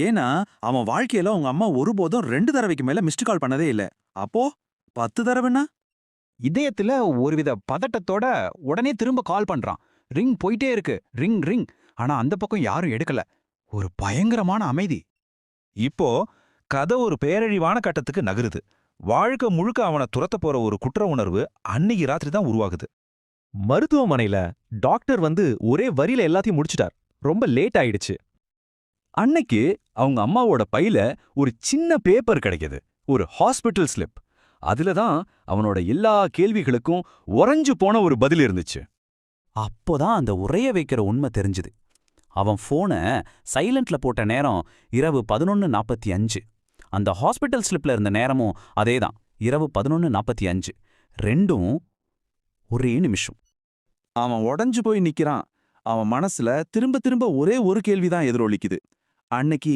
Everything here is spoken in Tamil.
ஏன்னா அவன் வாழ்க்கையில உங்க அம்மா ஒருபோதும் 2 தடவைக்கு மேல மிஸ்டு கால் பண்ணதே இல்ல. அப்போ 10 தடவைன்னா? இதயத்துல ஒருவித பதட்டத்தோட உடனே திரும்ப கால் பண்றான். ரிங் போயிட்டே இருக்கு. Ring ring. ஆனா அந்த பக்கம் யாரும் எடுக்கல. ஒரு பயங்கரமான அமைதி. இப்போ கதை ஒரு பேரழிவான கட்டத்துக்கு நகருது. வாழ்க்கை முழுக்க அவனை துரத்த போற ஒரு குற்ற உணர்வு அன்னைக்கு ராத்திரி தான் உருவாகுது. மருத்துவமனையில டாக்டர் வந்து ஒரே வரியில எல்லாத்தையும் முடிச்சிட்டார். ரொம்ப லேட் ஆயிடுச்சு. அன்னைக்கு அவங்க அம்மாவோட பையில ஒரு சின்ன பேப்பர் கிடைக்குது. ஒரு ஹாஸ்பிட்டல் ஸ்லிப். அதுல தான் அவனோட எல்லா கேள்விகளுக்கும் உறைஞ்சு போன ஒரு பதில் இருந்துச்சு. அப்போதான் அந்த உறைய வைக்கிற உண்மை தெரிஞ்சுது. அவன் போனை சைலண்ட்ல போட்ட நேரம் இரவு 11:45. அந்த ஹாஸ்பிட்டல் ஸ்லிப்ல இருந்த நேரமும் அதேதான், இரவு 11:45. ரெண்டும் ஒரே நிமிஷம். அவன் உடைஞ்சு போய் நிக்கிறான். அவன் மனசுல திரும்ப திரும்ப ஒரே ஒரு கேள்விதான் எதிரொலிக்குது. அன்னைக்கு